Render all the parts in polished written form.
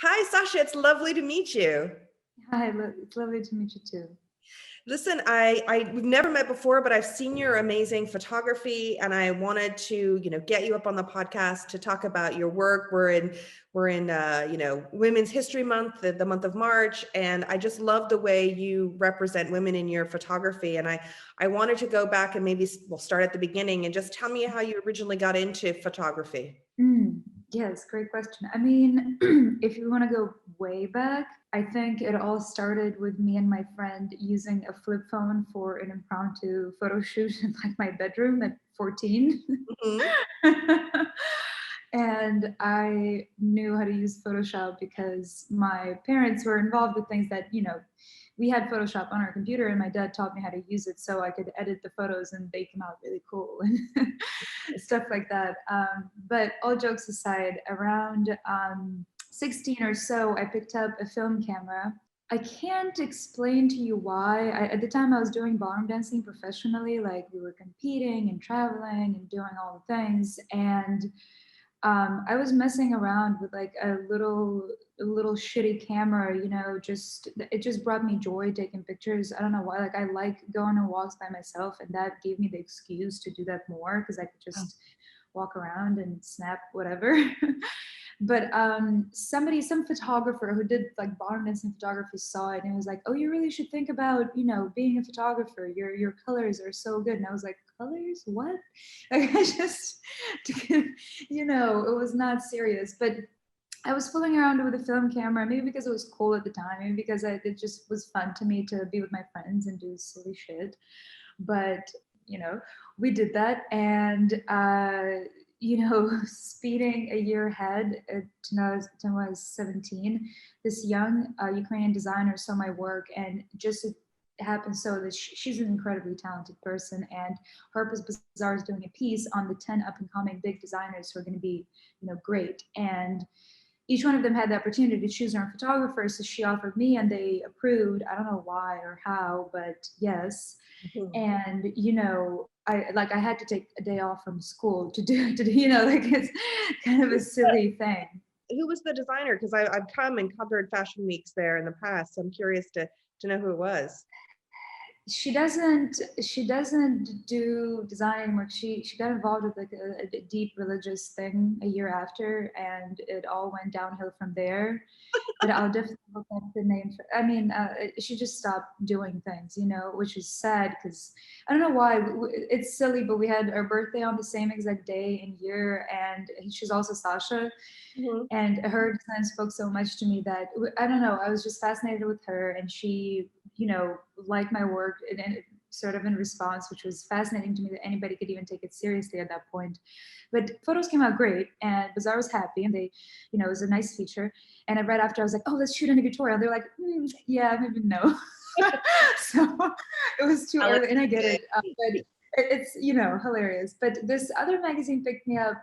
Hi, Sasha. It's lovely to meet you. Hi, it's lovely to meet you too. Listen, we've never met before, but I've seen your amazing photography, and I wanted to, get you up on the podcast to talk about your work. We're in Women's History Month, the month of March, and I just love the way you represent women in your photography. And I wanted to go back and maybe we'll start at the beginning and just tell me how you originally got into photography. Yes, great question. I mean, if you want to go way back, I think it all started with me and my friend using a flip phone for an impromptu photo shoot in like my bedroom at 14. Mm-hmm. And I knew how to use Photoshop because my parents were involved with things that, we had Photoshop on our computer and my dad taught me how to use it so I could edit the photos and they came out really cool and stuff like that. But all jokes aside, around 16 or so, I picked up a film camera. I can't explain to you why. At the time I was doing ballroom dancing professionally, like we were competing and traveling and doing all the things. And I was messing around with like a little shitty camera, it just brought me joy taking pictures. I don't know why, like I like going on walks by myself, and that gave me the excuse to do that more because I could just walk around and snap whatever. But some photographer who did like ballroom dancing photography saw it and was like, oh, you really should think about, being a photographer. Your colors are so good. And I was like, colors? What? Like I just, it was not serious. But I was fooling around with a film camera, maybe because it was cool at the time, maybe because it just was fun to me to be with my friends and do silly shit. But, we did that. And, speeding a year ahead to when I was 17, this young Ukrainian designer saw my work, and just it happened so that she's an incredibly talented person, and Harper's Bazaar is doing a piece on the 10 up and coming big designers who are going to be, great. And each one of them had the opportunity to choose their own photographer. So she offered me and they approved. I don't know why or how, but yes. Mm-hmm. And, I had to take a day off from school to do, it's kind of a silly thing. Who was the designer? Because I've come and covered fashion weeks there in the past. So I'm curious to know who it was. She doesn't do design anymore. She got involved with like a deep religious thing a year after, and it all went downhill from there. But I'll definitely look up the name. She just stopped doing things, which is sad because I don't know why. It's silly, but we had our birthday on the same exact day and year, and she's also Sasha. Mm-hmm. And her design spoke so much to me that, I don't know, I was just fascinated with her, and she, liked my work and sort of in response, which was fascinating to me that anybody could even take it seriously at that point. But photos came out great, and Bazaar was happy, and they, it was a nice feature. And right after I was like, oh, let's shoot an editorial. They're like, yeah, maybe no. So it was too early, and I get it. But it's, hilarious. But this other magazine picked me up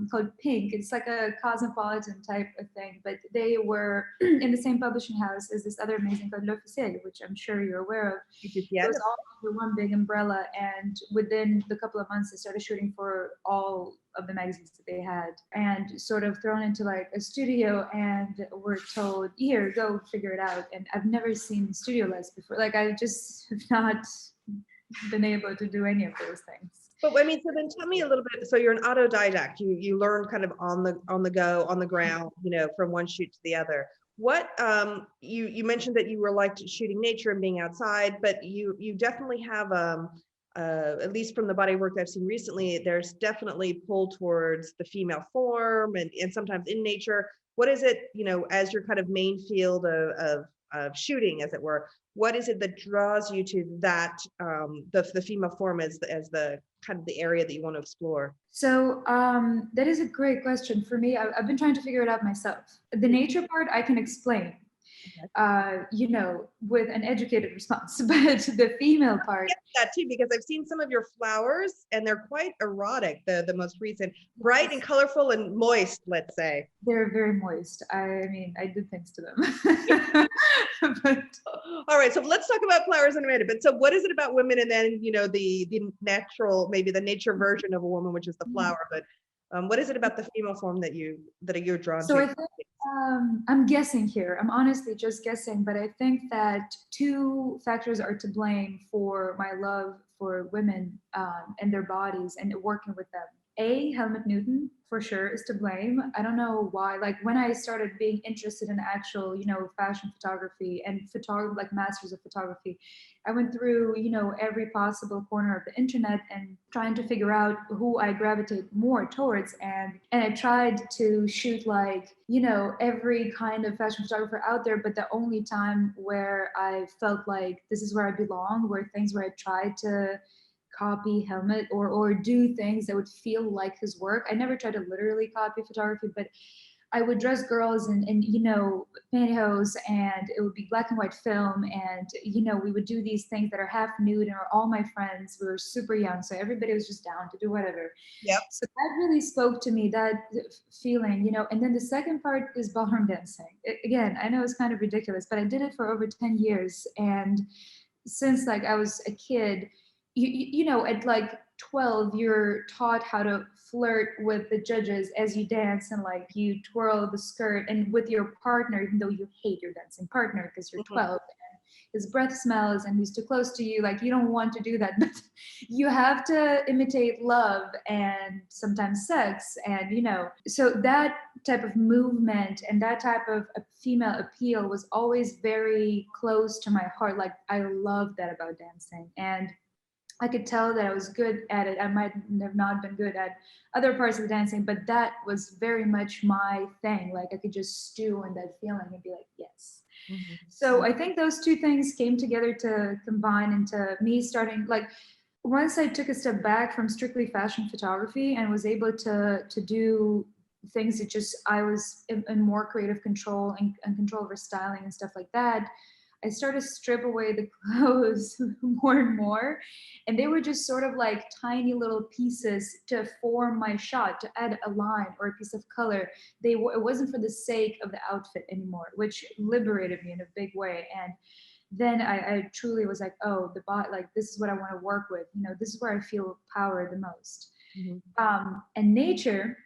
called Pink. It's like a cosmopolitan type of thing, but they were in the same publishing house as this other magazine called L'Officiel, which I'm sure you're aware of. Yeah. It was all under one big umbrella, and within the couple of months they started shooting for all of the magazines that they had, and sort of thrown into like a studio, and were told, here, go figure it out. And I've never seen studio lights before. Like I just have not been able to do any of those things. But I mean, so then tell me a little bit. So you're an autodidact. You learn kind of on the go, on the ground, from one shoot to the other. What you mentioned that you were like shooting nature and being outside, but you definitely have at least from the body work I've seen recently, there's definitely pull towards the female form and sometimes in nature. What is it, as your kind of main field of shooting, as it were? What is it that draws you to that, the female form as the kind of the area that you want to explore? So that is a great question. For me, I've been trying to figure it out myself. The nature part I can explain, with an educated response, but the female part. That too, because I've seen some of your flowers and they're quite erotic. The most recent, bright and colorful and moist, let's say. They're very moist. I mean, I did things to them. But all right, so let's talk about flowers in a minute. But so what is it about women, and then the natural, maybe the nature version of a woman, which is the flower, but what is it about the female form that you're drawn so to? I think I'm guessing here. I'm honestly just guessing, but I think that two factors are to blame for my love for women and their bodies and working with them. Helmut Newton for sure is to blame. I don't know why. Like when I started being interested in actual, fashion photography and photography, like masters of photography, I went through, every possible corner of the internet and trying to figure out who I gravitate more towards. And I tried to shoot like, every kind of fashion photographer out there, but the only time where I felt like this is where I belong were things where I tried to copy Helmut or do things that would feel like his work. I never tried to literally copy photography, but I would dress girls in pantyhose, and it would be black and white film, and we would do these things that are half nude, and all my friends, we were super young, so everybody was just down to do whatever. Yep. So that really spoke to me, that feeling, and then the second part is ballroom dancing. Again, I know it's kind of ridiculous, but I did it for over 10 years, and since like I was a kid, at like 12, you're taught how to flirt with the judges as you dance, and like you twirl the skirt and with your partner, even though you hate your dancing partner because you're 12 and his breath smells and he's too close to you. Like you don't want to do that, but you have to imitate love and sometimes sex. And, so that type of movement and that type of female appeal was always very close to my heart. Like I love that about dancing. And I could tell that I was good at it. I might have not been good at other parts of the dancing, but that was very much my thing. Like I could just stew in that feeling and be like, yes. Mm-hmm. So I think those two things came together to combine into me starting, like, once I took a step back from strictly fashion photography and was able to do things that just, I was in more creative control and control over styling and stuff like that, I started to strip away the clothes more and more. And they were just sort of like tiny little pieces to form my shot, to add a line or a piece of color. It wasn't for the sake of the outfit anymore, which liberated me in a big way. And then I truly was like, oh, the body, like this is what I want to work with. This is where I feel power the most. Mm-hmm. And nature,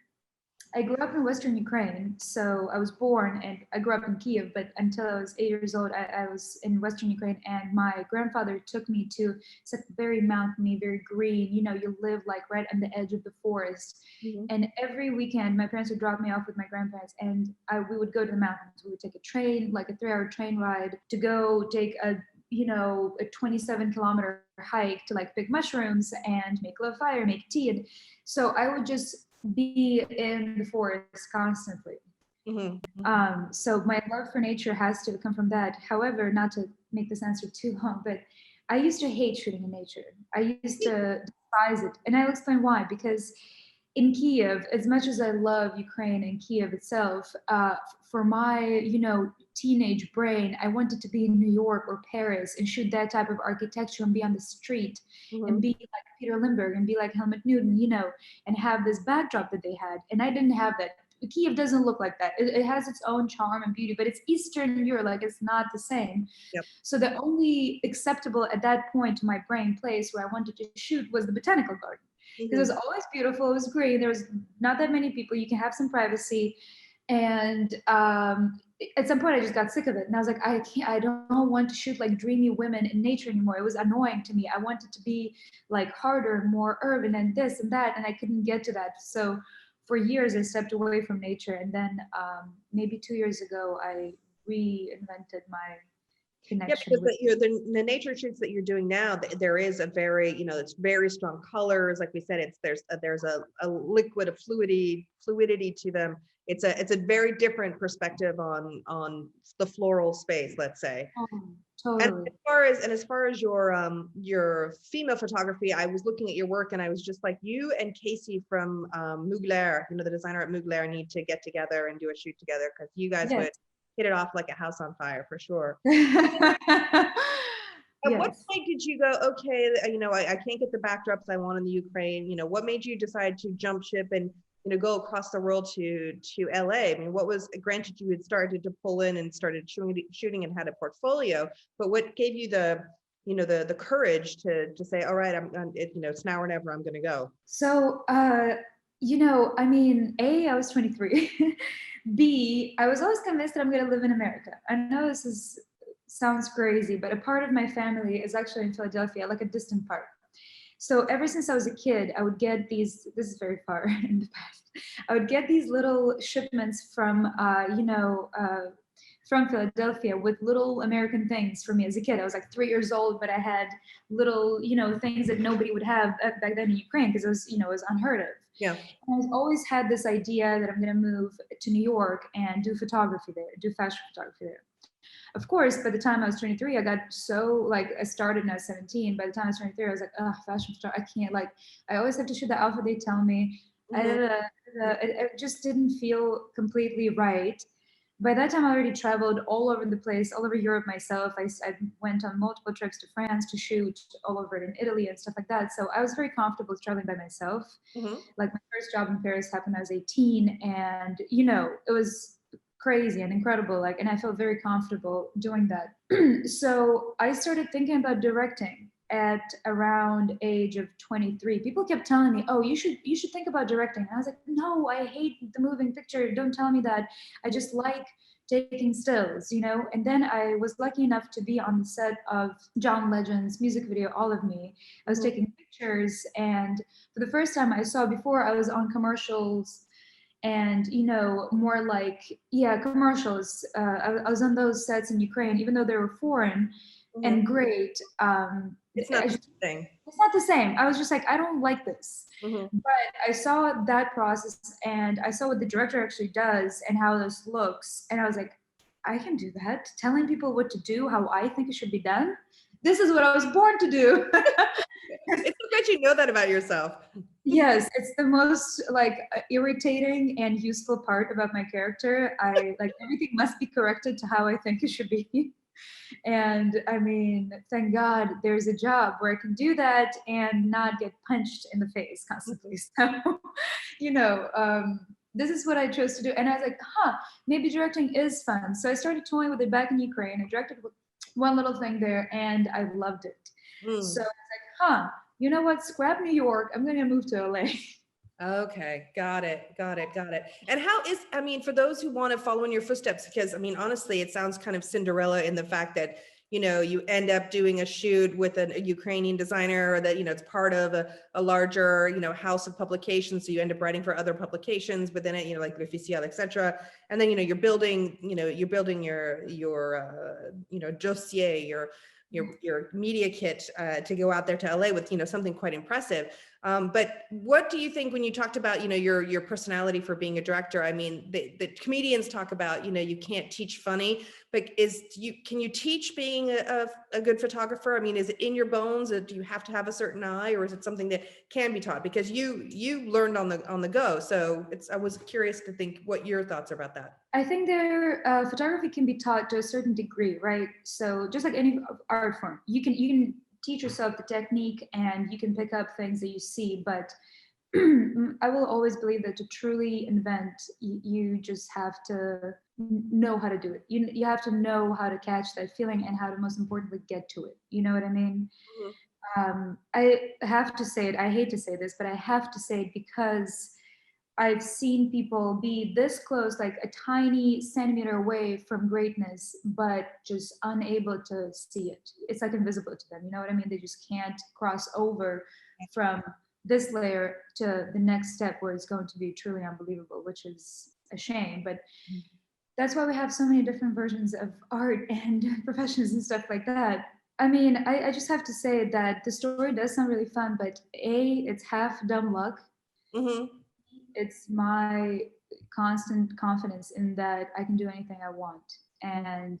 I grew up in Western Ukraine, so I was born and I grew up in Kiev, but until I was 8 years old, I was in Western Ukraine, and my grandfather took me to, it's like very mountainy, very green, you live like right on the edge of the forest. Mm-hmm. And every weekend, my parents would drop me off with my grandparents, and we would go to the mountains. We would take a train, like a 3-hour train ride to go take a 27-kilometer hike to like pick mushrooms and make a little fire, make tea. And so I would just be in the forest constantly. Mm-hmm. So my love for nature has to come from that. However, not to make this answer too long, but I used to hate shooting in nature. I used to despise it. And I'll explain why. Because in Kiev, as much as I love Ukraine and Kiev itself, for my, teenage brain, I wanted to be in New York or Paris and shoot that type of architecture and be on the street. Mm-hmm. And be like Peter Lindbergh and be like Helmut Newton, and have this backdrop that they had. And I didn't have that. Kiev doesn't look like that. It has its own charm and beauty, but it's Eastern Europe, like it's not the same. Yep. So the only acceptable at that point to my brain place where I wanted to shoot was the botanical garden. Because it was always beautiful, it was green, there was not that many people, you can have some privacy. And at some point I just got sick of it. And I was like, I don't want to shoot like dreamy women in nature anymore. It was annoying to me. I wanted to be like harder, more urban and this and that. And I couldn't get to that. So for years I stepped away from nature. And then maybe 2 years ago, I reinvented my connection. Yeah, because the nature shoots that you're doing now, there is a very, it's very strong colors. Like we said, there's a liquid, a fluidity to them. It's a very different perspective on the floral space, let's say. Totally. And as far as your female photography, I was looking at your work and I was just like, you and Casey from Mugler, the designer at Mugler, need to get together and do a shoot together, because you guys would hit it off like a house on fire for sure. At what point did you go, okay, I can't get the backdrops I want in the Ukraine? What made you decide to jump ship and go across the world to LA? I mean, what was, granted you had started to pull in and started shooting and had a portfolio, but what gave you the courage to say, all right, it's now or never, I'm going to go? So, I was 23. B, I was always convinced that I'm going to live in America. I know sounds crazy, but a part of my family is actually in Philadelphia, like a distant part. So ever since I was a kid, I would get these, this is very far in the past, I would get these little shipments from Philadelphia with little American things for me as a kid. I was like 3 years old, but I had little, things that nobody would have back then in Ukraine because it was unheard of. Yeah. And I've always had this idea that I'm going to move to New York and do photography there, do fashion photography there. Of course, by the time I was 23, I got so I started when I was 17. By the time I was 23, I was like, oh, fashion photography, I can't, I always have to shoot the outfit they tell me. It just didn't feel completely right. By that time, I already traveled all over the place, all over Europe myself. I went on multiple trips to France to shoot all over it in Italy and stuff like that. So I was very comfortable traveling by myself. Like my first job in Paris happened when I was 18, and it was crazy and incredible. And I felt very comfortable doing that. So I started thinking about directing at around age of 23. People kept telling me, oh, you should think about directing. And I was like, no, I hate the moving picture. Don't tell me that. I just like taking stills, And then I was lucky enough to be on the set of John Legend's music video, All of Me. I was taking pictures, and for the first time before I was on commercials and more commercials. I was on those sets in Ukraine, even though they were foreign and great. It's not the same. It's not the same. I was just like, I don't like this. But I saw that process and I saw what the director actually does and how this looks, and I was like, I can do that. Telling people what to do, how I think it should be done. This is what I was born to do. It's so good you know that about yourself. Yes, it's the most irritating and useful part about my character. I everything must be corrected to how I think it should be. And I mean, thank God there's a job where I can do that and not get punched in the face constantly. So, this is what I chose to do. And I was like, maybe directing is fun. So I started toying with it back in Ukraine. I directed one little thing there and I loved it. So I was like, you know what? Scrap New York. I'm going to move to LA. Okay. Got it. And for those who want to follow in your footsteps, because honestly, it sounds kind of Cinderella in the fact that, you end up doing a shoot with a Ukrainian designer, or that, it's part of a larger, house of publications. So you end up writing for other publications within it, like Officiel, et cetera. And then, you're building your dossier, your media kit to go out there to LA with, something quite impressive. But what do you think when you talked about, your personality for being a director? The comedians talk about, you can't teach funny, but can you teach being a good photographer? Is it in your bones? Do you have to have a certain eye, or is it something that can be taught? Because you learned on the go. So I was curious to think what your thoughts are about that. I think photography can be taught to a certain degree, right? So just like any art form, you can teach yourself the technique and you can pick up things that you see, but I will always believe that to truly invent, you just have to know how to do it. You have to know how to catch that feeling and how to, most importantly, get to it. You know what I mean? I have to say it. I hate to say this, but I have to say it because I've seen people be this close, like a tiny centimeter away from greatness, but just unable to see it. It's like invisible to them. You know what I mean? They just can't cross over from this layer to the next step where it's going to be truly unbelievable, which is a shame. But that's why we have so many different versions of art and professions and stuff like that. I just have to say that the story does sound really fun, but it's half dumb luck. It's my constant confidence in that I can do anything I want. And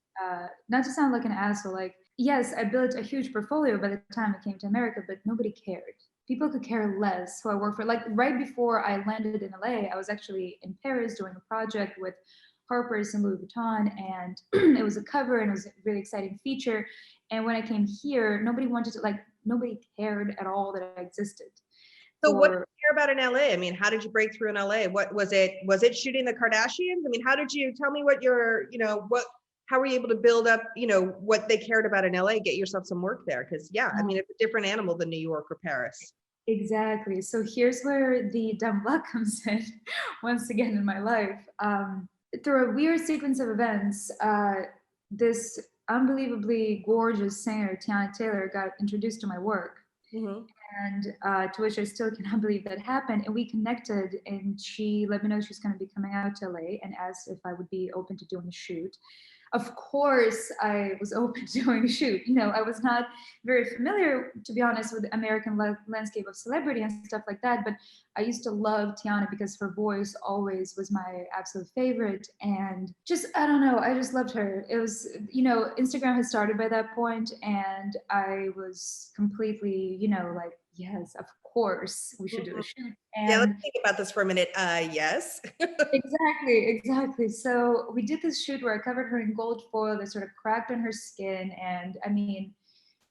not to sound like an asshole, yes, I built a huge portfolio by the time I came to America, but nobody cared. People could care less who I work for. Right before I landed in LA, I was actually in Paris doing a project with Harper and Louis Vuitton, and it was a cover and it was a really exciting feature. And when I came here, nobody cared at all that I existed. So what did you care about in LA? How did you break through in LA? What was it? Was it shooting the Kardashians? how did you tell me what how were you able to build up, what they cared about in LA, get yourself some work there? Because it's a different animal than New York or Paris. Exactly. So here's where the dumb luck comes in once again in my life. through a weird sequence of events, this unbelievably gorgeous singer, Tiana Taylor, got introduced to my work. Mm-hmm. And to which I still cannot believe that happened. And we connected, and she let me know she's going to be coming out to LA and asked if I would be open to doing a shoot. Of course, I was open to doing a shoot. You know, I was not very familiar, to be honest, with the American landscape of celebrity and stuff like that. But I used to love Tiana because her voice always was my absolute favorite. And just, I don't know, I just loved her. It was, you know, Instagram had started by that point, and I was completely, you know, like, yes, of course, we should do a shoot. Yeah, let's And think about this for a minute. Yes. exactly. So we did this shoot where I covered her in gold foil that sort of cracked on her skin. And I mean,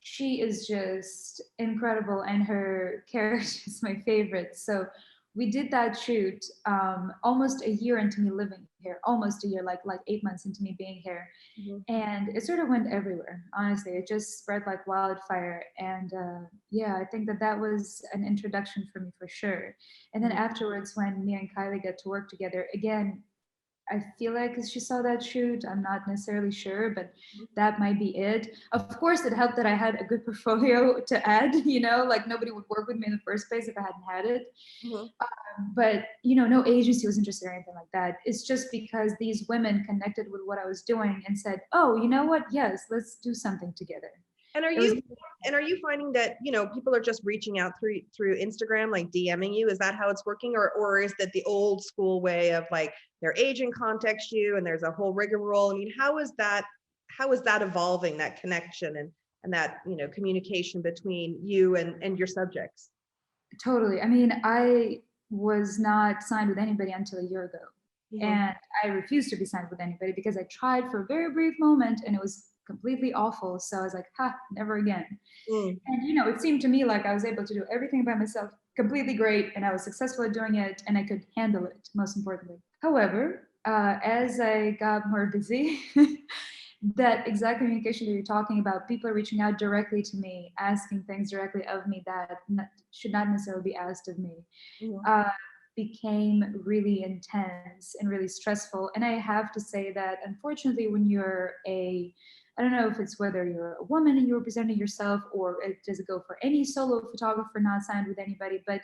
she is just incredible, and her character is my favorite. So we did that shoot almost a year into me living here, almost a year, like 8 months into me being here. Mhm. And it sort of went everywhere, honestly. It just spread like wildfire. And yeah, I think that that was an introduction for me for sure. And then Mhm. afterwards, when me and Kylie got to work together again, I feel like she saw that shoot. I'm not necessarily sure, but that might be it. Of course, it helped that I had a good portfolio to add, you know, like nobody would work with me in the first place if I hadn't had it. Mhm. But, you know, no agency was interested or anything like that. It's just because these women connected with what I was doing and said, oh, you know what? Yes, let's do something together. And are It was you finding that, you know, people are just reaching out through Instagram, like DMing you? Is that how it's working, or is that the old school way of like their agent contacts you and there's a whole rigmarole? I mean, how is that evolving, that connection and that, you know, communication between you and your subjects? totally. I mean, I was not signed with anybody until a year ago. Mhm. And I refused to be signed with anybody because I tried for a very brief moment and it was completely awful. So I was like, ha, never again. Mm. And, you know, it seemed to me like I was able to do everything by myself completely great, and I was successful at doing it, and I could handle it, most importantly. However, as I got more busy, that exact communication that you're talking about, people are reaching out directly to me, asking things directly of me that should not necessarily be asked of me, Mhm. uh, became really intense and really stressful. And I have to say that, unfortunately, when you're I don't know if it's whether you're a woman and you're representing yourself, or does it go for any solo photographer not signed with anybody, but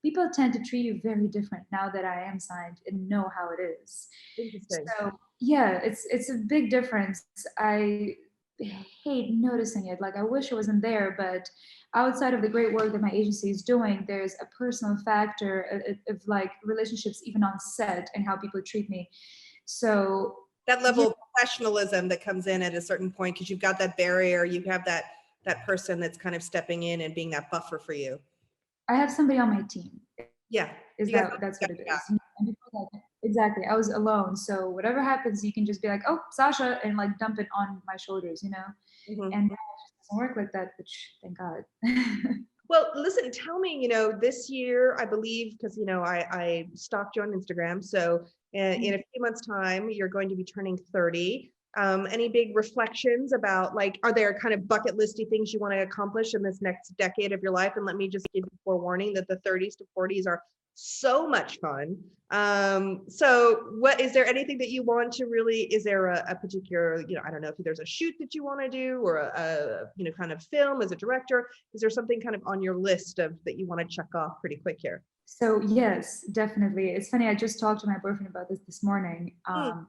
people tend to treat you very different now that I am signed and know how it is. Interesting. So yeah, it's a big difference. I hate noticing it. Like I wish it wasn't there, but outside of the great work that my agency is doing, there's a personal factor of like relationships even on set and how people treat me. So That yeah, level of professionalism that comes in at a certain point, because you've got that barrier, you have that person that's kind of stepping in and being that buffer for you. I have somebody on my team. Yeah. Is You got that's what it yeah. is. And before that, exactly, I was alone. So whatever happens, you can just be like, oh, Sasha, and like dump it on my shoulders, you know? And Mhm. now it just doesn't work like that, which thank God. Well, listen, tell me, you know, this year, I believe, because, you know, I stalked you on Instagram. So in a few months' time, you're going to be turning 30. Any big reflections about, like, are there kind of bucket listy things you want to accomplish in this next decade of your life? And let me just give you forewarning that the 30s to 40s are so much fun. So what, is there anything that you want to really, is there a particular, you know, I don't know if there's a shoot that you want to do, or you know, kind of film as a director? Is there something kind of on your list of that you want to check off pretty quick here? So yes, definitely. It's funny. I just talked to my boyfriend about this morning. Hmm.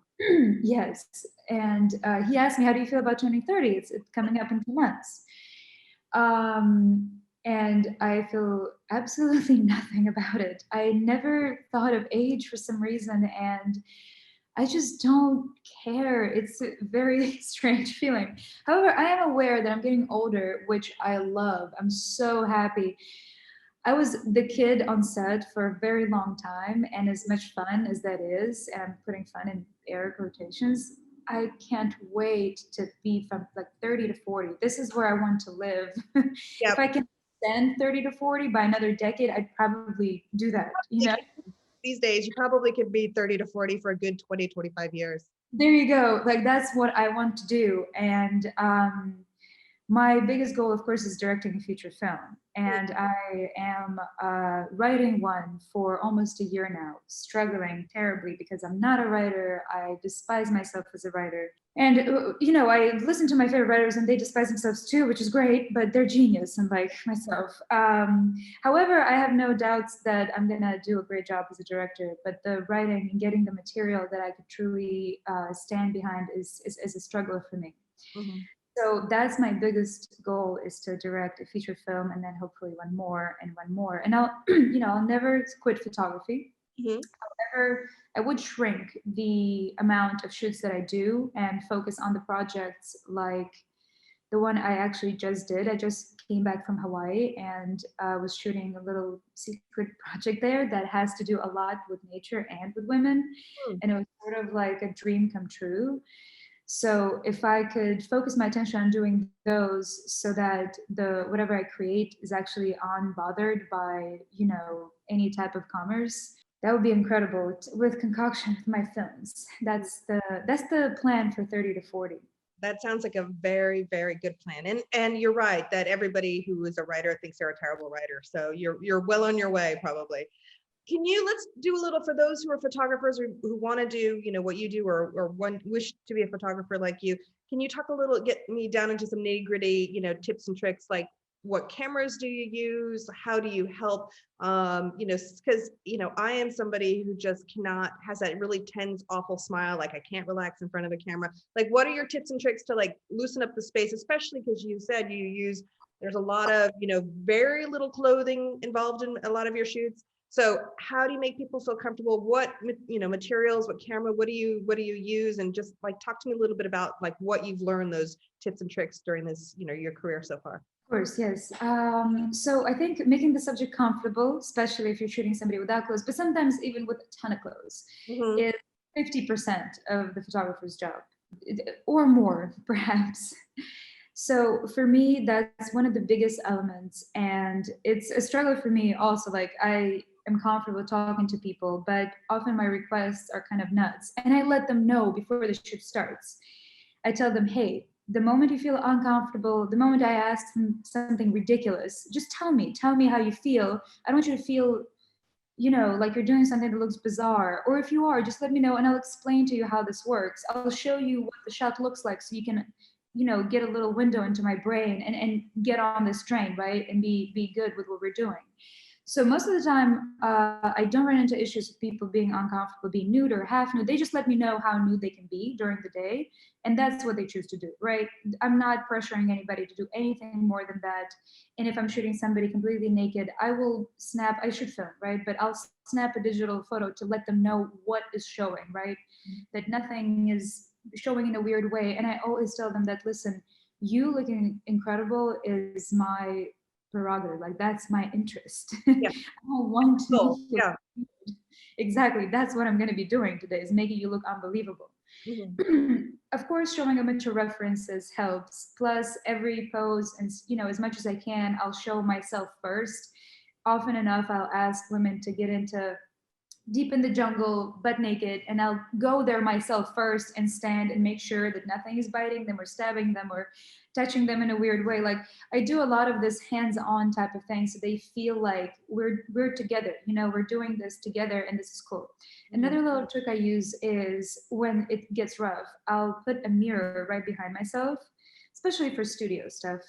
Yes, and he asked me, "How do you feel about turning 30? It's coming up in 2 months." And I feel absolutely nothing about it. I never thought of age for some reason, and I just don't care. It's a very strange feeling. However, I am aware that I'm getting older, which I love. I'm so happy. I was the kid on set for a very long time, and as much fun as that is, and I'm putting fun in air quotations, I can't wait to be from like 30 to 40. This is where I want to live. If Yep. I can extend 30 to 40 by another decade, I'd probably do that, you know? These days, you probably could be 30 to 40 for a good 20, 25 years. There you go. Like that's what I want to do. And my biggest goal, of course, is directing a feature film. And I am writing one for almost a year now, struggling terribly because I'm not a writer. I despise myself as a writer. And, I listen to my favorite writers and they despise themselves too, which is great, but they're genius, unlike myself. However, I have no doubts that I'm going to do a great job as a director, but the writing and getting the material that I could truly stand behind is a struggle for me. Mm-hmm. So that's my biggest goal, is to direct a feature film and then hopefully one more and one more. And I'll, I'll never quit photography. Mm-hmm. However, I would shrink the amount of shoots that I do and focus on the projects like the one I actually just did. I just came back from Hawaii and was shooting a little secret project there that has to do a lot with nature and with women. Mm-hmm. And it was sort of like a dream come true. So if I could focus my attention on doing those so that the whatever I create is actually unbothered by, any type of commerce, that would be incredible with concoction with my films. That's the plan for 30 to 40. That sounds like a very, very good plan. And you're right that everybody who is a writer thinks they're a terrible writer. So you're well on your way, probably. Let's do a little for those who are photographers or who want to do, what you do or wish to be a photographer like you. Can you talk a little, get me down into some nitty gritty, tips and tricks, like what cameras do you use? How do you help? Because, I am somebody who just has that really tense, awful smile. Like I can't relax in front of a camera. Like, what are your tips and tricks to like loosen up the space, especially because you said there's a lot of, very little clothing involved in a lot of your shoots. So how do you make people feel comfortable? What, materials, what camera, what do you use? And just like, talk to me a little bit about like what you've learned, those tips and tricks during this, your career so far. Of course, yes. So I think making the subject comfortable, especially if you're shooting somebody without clothes, but sometimes even with a ton of clothes, Mm-hmm. is 50% of the photographer's job, or more, perhaps. So for me, that's one of the biggest elements. And it's a struggle for me also. Like I am comfortable talking to people, but often my requests are kind of nuts. And I let them know before the shoot starts. I tell them, hey, the moment you feel uncomfortable, the moment I ask them something ridiculous, just tell me how you feel. I don't want you to feel, like you're doing something that looks bizarre. Or if you are, just let me know and I'll explain to you how this works. I'll show you what the shot looks like so you can, get a little window into my brain and get on this train, right? And be good with what we're doing. So most of the time, I don't run into issues with people being uncomfortable, being nude or half nude. They just let me know how nude they can be during the day. And that's what they choose to do, right? I'm not pressuring anybody to do anything more than that. And if I'm shooting somebody completely naked, I should film, right? But I'll snap a digital photo to let them know what is showing, right? That nothing is showing in a weird way. And I always tell them that, listen, you looking incredible is my prerogative. Like that's my interest. Yeah. I don't want to. Cool. Yeah. Exactly. That's what I'm going to be doing today, is making you look unbelievable. Mm-hmm. Of course, showing a bunch of references helps. Plus, every pose, and as much as I can, I'll show myself first. Often enough, I'll ask women to get into deep in the jungle, butt naked, and I'll go there myself first and stand and make sure that nothing is biting them or stabbing them or touching them in a weird way. Like I do a lot of this hands-on type of thing, so they feel like we're together. We're doing this together, and this is cool. Mm-hmm. Another little trick I use is when it gets rough, I'll put a mirror right behind myself, especially for studio stuff.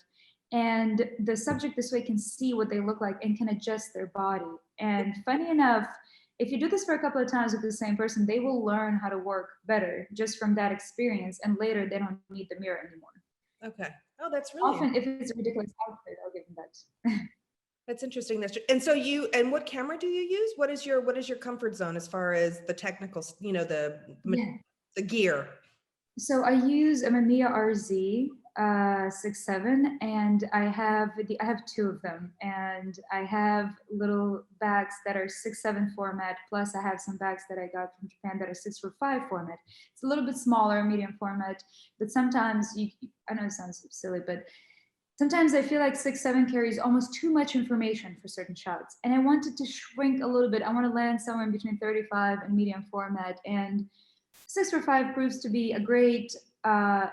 And the subject this way can see what they look like and can adjust their body. And funny enough, if you do this for a couple of times with the same person, they will learn how to work better just from that experience. And later, they don't need the mirror anymore. Okay. Oh, that's really Often, if it's a ridiculous outfit, I'll give them that. That's interesting. And so what camera do you use? What is your comfort zone as far as the technical, the gear? So I use a Mamiya RZ 6.7, and I have two of them, and I have little bags that are 6.7 format. Plus, I have some bags that I got from Japan that are 6.5 format. It's a little bit smaller, medium format, but sometimes I know it sounds silly, but sometimes I feel like 6.7 carries almost too much information for certain shots, and I want it to shrink a little bit. I want to land somewhere in between 35 and medium format, and 6.5 proves to be a great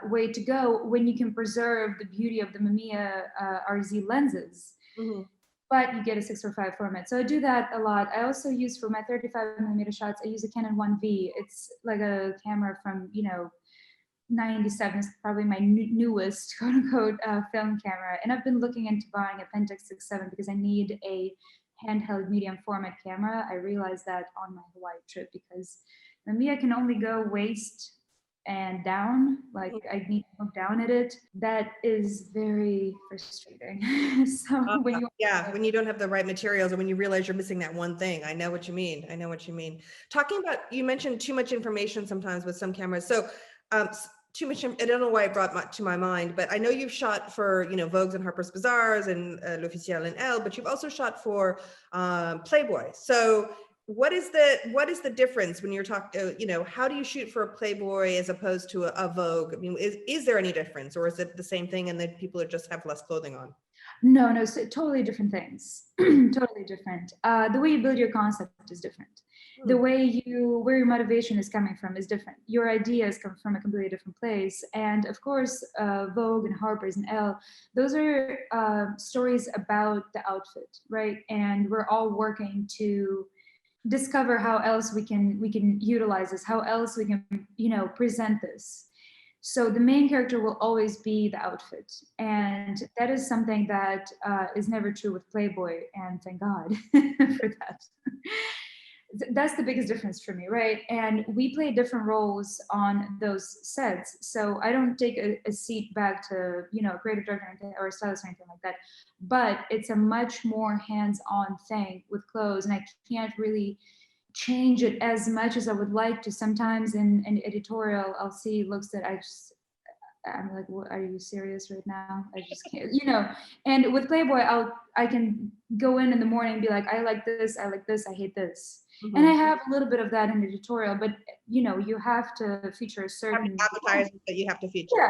way to go when you can preserve the beauty of the Mamiya RZ lenses. Mm-hmm. but you get a 6:5 format. So I do that a lot. I also use, for my 35mm shots, I use a Canon 1V. It's like a camera from, 97, is probably my newest quote unquote film camera. And I've been looking into buying a Pentax 6.7 because I need a handheld medium format camera. I realized that on my Hawaii trip, because for me, I can only go waist and down, like I need to look down at it. That is very frustrating. So when you Yeah, when you don't have the right materials, or when you realize you're missing that one thing. I know what you mean. I know what you mean. Talking about, you mentioned too much information sometimes with some cameras. So too much, I don't know why it brought to my mind, but I know you've shot for, Vogue's and Harper's Bazaars and L'Officiel and Elle, but you've also shot for Playboy. So what is the difference when you're talking, how do you shoot for a Playboy as opposed to a Vogue? I mean, is there any difference, or is it the same thing and that people just have less clothing on? No, so totally different things. Totally different. The way you build your concept is different. The way where your motivation is coming from is different. Your ideas come from a completely different place. And of course, Vogue and Harper's and Elle, those are stories about the outfit, right? And we're all working to discover how else we can utilize this, how else we can, present this. So the main character will always be the outfit. And that is something that is never true with Playboy. And thank God for that. That's the biggest difference for me, right? And we play different roles on those sets. So I don't take a seat back to, a creative director or a stylist or anything like that. But it's a much more hands-on thing with clothes. And I can't really change it as much as I would like to. Sometimes in editorial, I'll see looks that I'm like, what, are you serious right now? I just can't, And with Playboy, I can go in the morning and be like, I like this, I hate this. Mm-hmm. And I have a little bit of that in editorial, but you have to feature a certain advertising that you have to feature. Yeah.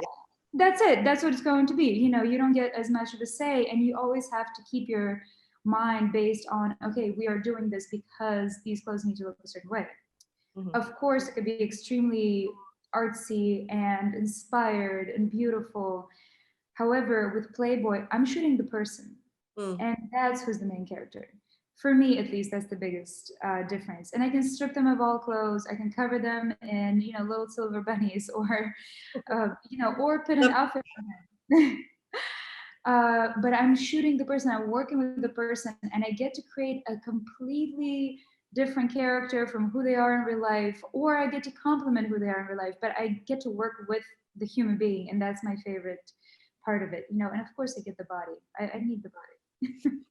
That's it. That's what it's going to be. You don't get as much of a say, and you always have to keep your mind based on, okay, we are doing this because these clothes need to look a certain way. Mm-hmm. Of course, it could be extremely artsy and inspired and beautiful. However, with Playboy, I'm shooting the person, and that's who's the main character. For me, at least, that's the biggest difference. And I can strip them of all clothes. I can cover them in, little silver bunnies, or, or put an outfit on them. But I'm shooting the person, I'm working with the person, and I get to create a completely different character from who they are in real life, or I get to compliment who they are in real life, but I get to work with the human being, and that's my favorite part of it, and of course I get the body. I need the body.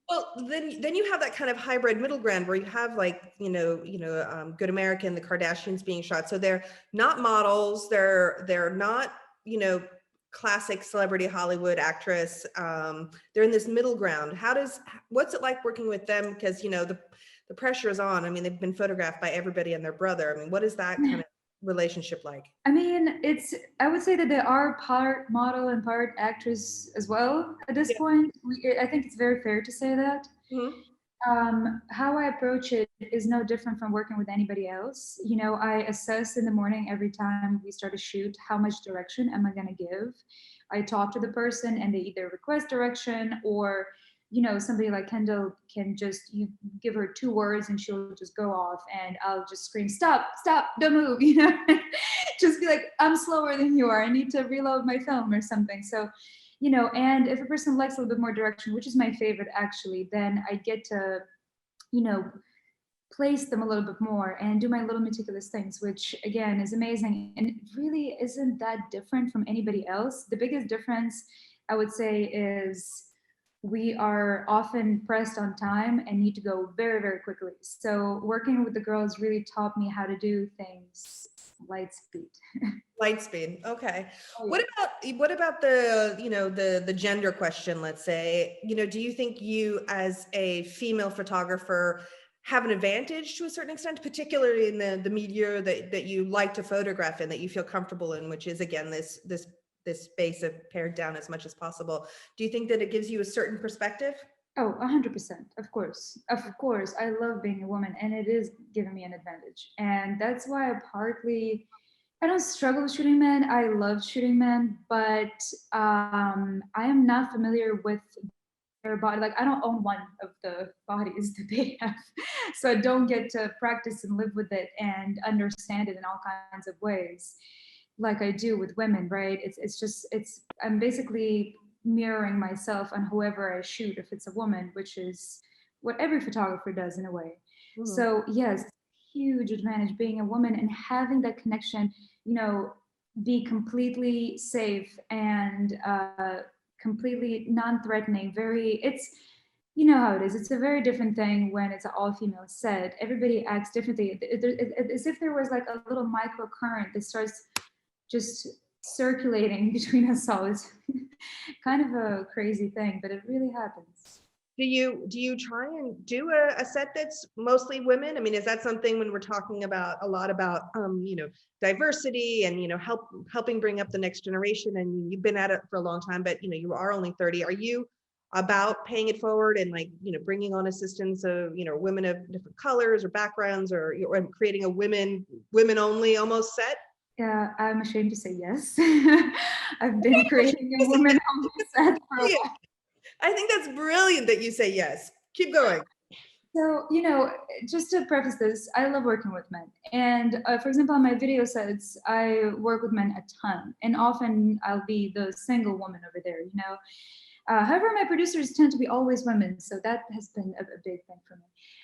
Well, then you have that kind of hybrid middle ground where you have like, Good American, the Kardashians being shot. So they're not models, they're not, classic celebrity Hollywood actress. They're in this middle ground. What's it like working with them? Because, the pressure is on. I mean, they've been photographed by everybody and their brother. I mean, what is that kind of relationship like? I mean, I would say that they are part model and part actress as well at this point. I think it's very fair to say that. Mm-hmm. How I approach it is no different from working with anybody else. I assess in the morning every time we start a shoot, how much direction am I going to give? I talk to the person and they either request direction, or somebody like Kendall can you give her 2 words and she'll just go off, and I'll just scream, stop, don't move, just be like, I'm slower than you are. I need to reload my film or something. So, and if a person likes a little bit more direction, which is my favorite actually, then I get to, place them a little bit more and do my little meticulous things, which again is amazing. And it really isn't that different from anybody else. The biggest difference I would say is we are often pressed on time and need to go very, very quickly. So working with the girls really taught me how to do things light speed. Light speed. Okay. Oh, yeah. What about the the gender question, let's say, do you think you as a female photographer have an advantage to a certain extent, particularly in the media that you like to photograph in, that you feel comfortable in, which is again this space of pared down as much as possible? Do you think that it gives you a certain perspective? Oh, 100%. Of course. I love being a woman, and it is giving me an advantage. And that's why I don't struggle with shooting men. I love shooting men, but I am not familiar with their body. Like I don't own one of the bodies that they have, so I don't get to practice and live with it and understand it in all kinds of ways, like I do with women, right? It's I'm basically mirroring myself on whoever I shoot if it's a woman, which is what every photographer does in a way. Mhm. So yes, huge advantage being a woman and having that connection, you know, be completely safe and completely non-threatening. Very, it's, you know how it is. It's a very different thing when it's an all-female set. Everybody acts differently. As if there was like a little microcurrent that starts just circulating between us all. It's kind of a crazy thing, but it really happens. Do you try and do a set that's mostly women? I mean, is that something when we're talking about a lot about diversity and helping bring up the next generation, and you've been at it for a long time, but you are only 30. Are you about paying it forward and like bringing on assistants of women of different colors or backgrounds, or creating a women only almost set? Yeah, I'm ashamed to say yes. I've been creating a woman on the set for a while. I think that's brilliant that you say yes. Keep going. So, just to preface this, I love working with men. And for example, on my video sets, I work with men a ton. And often I'll be the single woman over there. However, my producers tend to be always women. So that has been a big thing for me.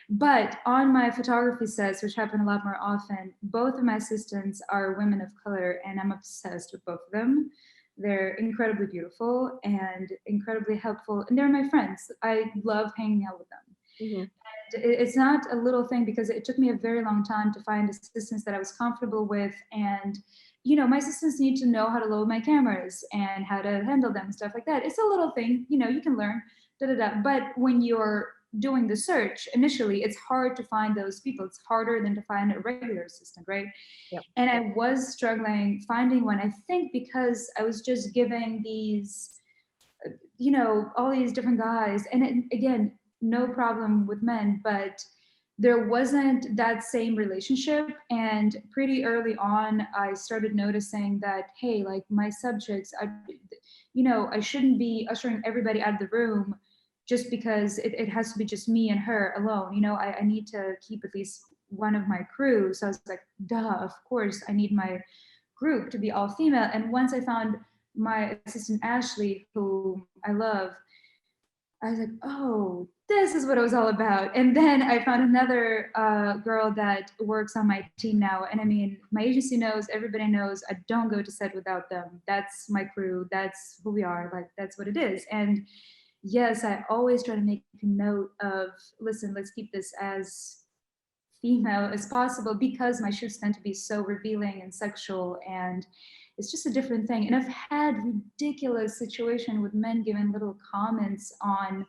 But on my photography sets, which happen a lot more often, both of my assistants are women of color, and I'm obsessed with both of them. They're incredibly beautiful and incredibly helpful. And they're my friends. I love hanging out with them. Mhm. It's not a little thing because it took me a very long time to find assistants that I was comfortable with. And, my assistants need to know how to load my cameras and how to handle them and stuff like that. It's a little thing, you can learn, da da da. But when you're doing the search initially, it's hard to find those people. It's harder than to find a regular assistant, right? Yep. And I was struggling finding one, I think, because I was just giving these, all these different guys. And again, no problem with men, but there wasn't that same relationship. And pretty early on, I started noticing that, hey, like my subjects, I shouldn't be ushering everybody out of the room just because it has to be just me and her alone. I need to keep at least one of my crew. So I was like, duh, of course, I need my group to be all female. And once I found my assistant Ashley, who I love, I was like, oh, this is what it was all about. And then I found another girl that works on my team now. And I mean, my agency knows, everybody knows, I don't go to set without them. That's my crew. That's who we are. Like, that's what it is. And yes, I always try to make a note of, listen, let's keep this as female as possible because my shoots tend to be so revealing and sexual, and it's just a different thing. And I've had ridiculous situation with men giving little comments on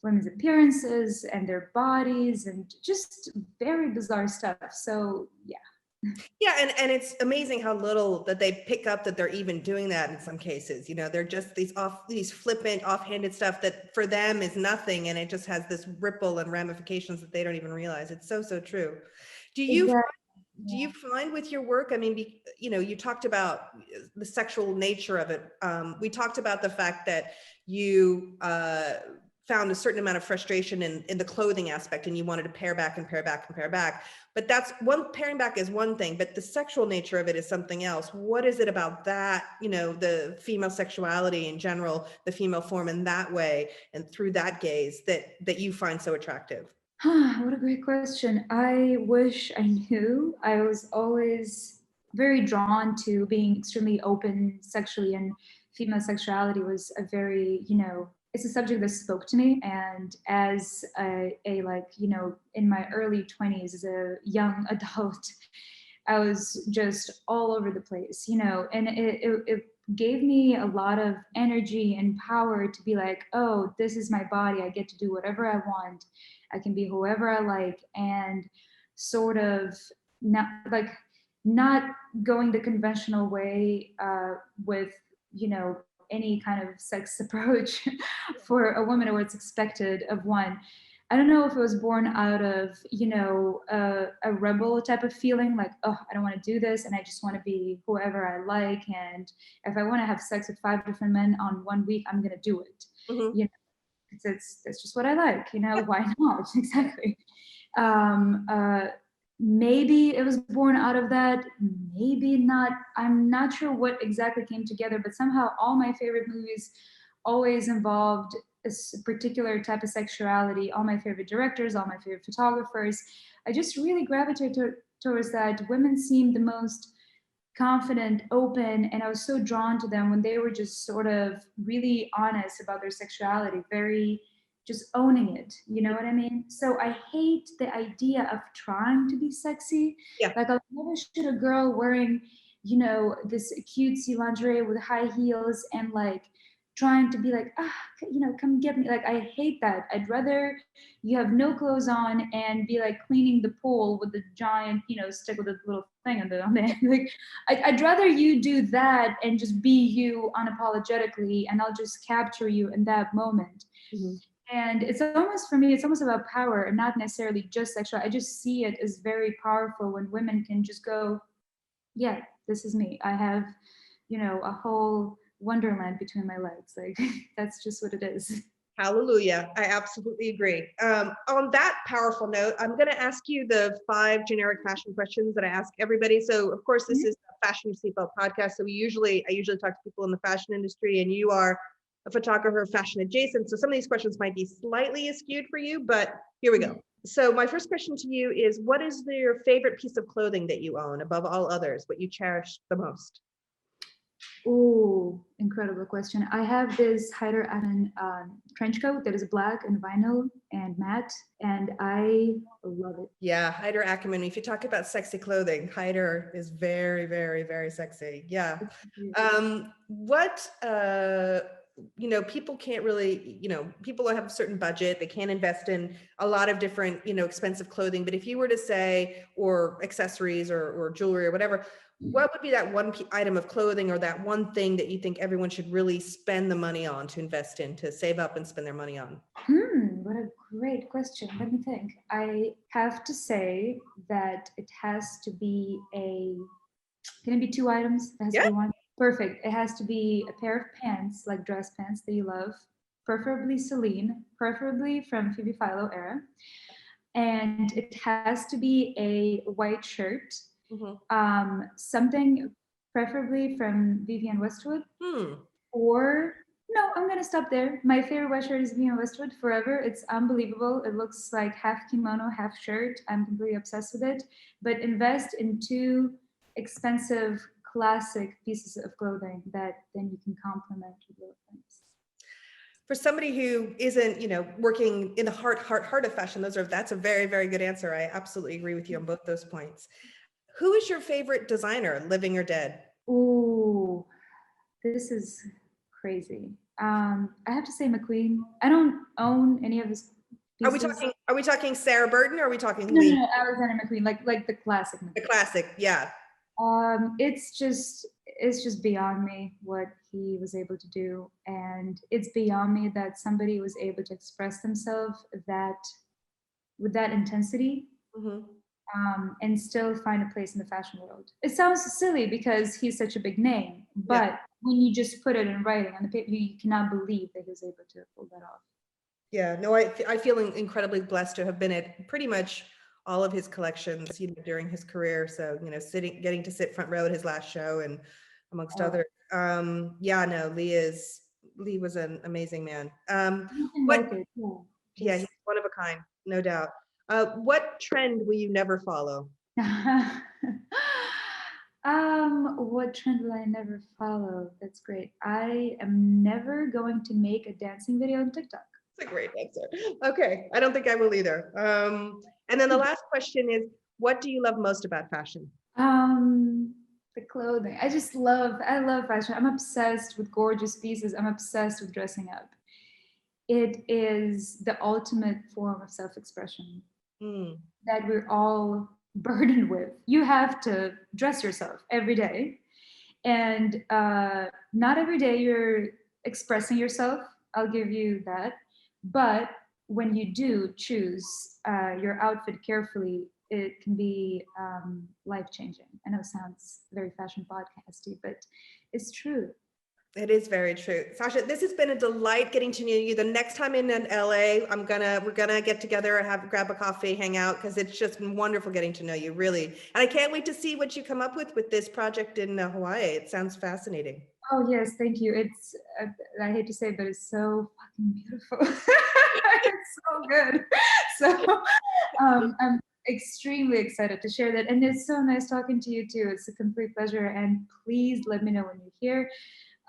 women's appearances and their bodies and just very bizarre stuff. So yeah. Yeah, and it's amazing how little that they pick up that they're even doing that in some cases. They're just these flippant, offhanded stuff that for them is nothing, and it just has this ripple and ramifications that they don't even realize. It's so, so true. Do you Exactly. do you find with your work, I mean, you talked about the sexual nature of it. We talked about the fact that you found a certain amount of frustration in the clothing aspect, and you wanted to pare back and pare back and pare back. But pairing back is one thing, but the sexual nature of it is something else. What is it about that, the female sexuality in general, the female form in that way, and through that gaze that you find so attractive? What a great question. I wish I knew. I was always very drawn to being extremely open sexually, and female sexuality was a very, it's a subject that spoke to me. And as a like, in my early 20s, as a young adult, I was just all over the place, and it gave me a lot of energy and power to be like, oh, this is my body. I get to do whatever I want. I can be whoever I like, and sort of not going the conventional way with, any kind of sex approach for a woman, or what's expected of one. I don't know if it was born out of, a rebel type of feeling, like, oh, I don't want to do this, and I just want to be whoever I like. And if I want to have sex with 5 different men on one week, I'm going to do it. Mhm. that's just what I like, why not? Exactly. Um, uh, Maybe it was born out of that, maybe not. I'm not sure what exactly came together, but somehow all my favorite movies always involved a particular type of sexuality. All my favorite directors, all my favorite photographers, I just really gravitated towards that. Women seemed the most confident, open, and I was so drawn to them when they were just sort of really honest about their sexuality, very just owning it. You know what I mean? So I hate the idea of trying to be sexy. Yeah. Like I'll never shoot a girl wearing, this cutesy lingerie with high heels and like trying to be like, come get me. Like I hate that. I'd rather you have no clothes on and be like cleaning the pool with the giant, stick with a little thing on the end. Like I'd rather you do that and just be you unapologetically, and I'll just capture you in that moment. Mm-hmm. And it's almost, for me, it's almost about power and not necessarily just sexual. I just see it as very powerful when women can just go, yeah, this is me. I have, a whole wonderland between my legs. Like that's just what it is. Hallelujah. I absolutely agree. On that powerful note, I'm going to ask you the 5 generic fashion questions that I ask everybody. So, of course, this is a Fashion Seatbelt podcast. So I usually talk to people in the fashion industry, and you are a photographer, fashion adjacent. So some of these questions might be slightly skewed for you, but here we go. So my first question to you is, what is your favorite piece of clothing that you own above all others, what you cherish the most? Oh, incredible question. I have this Hyder Aden trench coat that is black and vinyl and matte, and I love it. Yeah, Hyder Ackerman. If you talk about sexy clothing, Hyder is very, very, very sexy. Yeah. What people can't really, people have a certain budget, they can't invest in a lot of different, expensive clothing. But if you were to say, or accessories or jewelry or whatever, what would be that one item of clothing or that one thing that you think everyone should really spend the money on, to invest in, to save up and spend their money on? What a great question. Let me think. I have to say that it has to be can it be 2 items? It has to be one. Perfect. It has to be a pair of pants, like dress pants that you love, preferably Celine, preferably from Phoebe Philo era. And it has to be a white shirt, something preferably from Vivienne Westwood, or no, I'm gonna stop there. My favorite white shirt is Vivienne Westwood forever. It's unbelievable. It looks like half kimono, half shirt. I'm completely obsessed with it. But invest in 2 expensive classic pieces of clothing that then you can complement with little things. For somebody who isn't, working in the heart of fashion, that's a very, very good answer. I absolutely agree with you on both those points. Who is your favorite designer, living or dead? Ooh, this is crazy. I have to say McQueen. I don't own any of his pieces. Are we talking Sarah Burton, or are we talking No, Alexander McQueen, like the classic McQueen. The classic, yeah. It's just beyond me what he was able to do, and it's beyond me that somebody was able to express themselves with that intensity, and still find a place in the fashion world. It sounds silly because he's such a big name, but when you just put it in writing on the paper, you cannot believe that he was able to pull that off. Yeah, no, I feel incredibly blessed to have been at pretty much all of his collections, during his career. So, getting to sit front row at his last show, and amongst others. Lee was an amazing man. He's one of a kind, no doubt. What trend will you never follow? What trend will I never follow? That's great. I am never going to make a dancing video on TikTok. That's a great answer. Okay, I don't think I will either. And then the last question is, what do you love most about fashion? The clothing. I love fashion. I'm obsessed with gorgeous pieces. I'm obsessed with dressing up. It is the ultimate form of self-expression that we're all burdened with. You have to dress yourself every day. And not every day you're expressing yourself. I'll give you that. But when you do choose your outfit carefully, it can be life-changing. I know it sounds very fashion podcasty, but it's true. It is very true. Sasha, this has been a delight getting to know you. The next time in LA, we're gonna get together and grab a coffee, hang out, because it's just been wonderful getting to know you, really. And I can't wait to see what you come up with this project in Hawaii. It sounds fascinating. Oh yes, thank you. It's I hate to say it, but it's so fucking beautiful. It's so good. So I'm extremely excited to share that, and it's so nice talking to you too. It's a complete pleasure, and please let me know when you're here.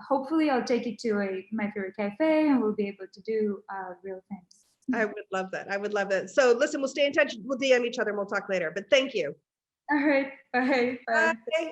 Hopefully, I'll take you to my favorite cafe, and we'll be able to do real things. I would love that. I would love that. So listen, we'll stay in touch. We'll DM each other and we'll talk later. But thank you. All right, bye. Bye. Bye.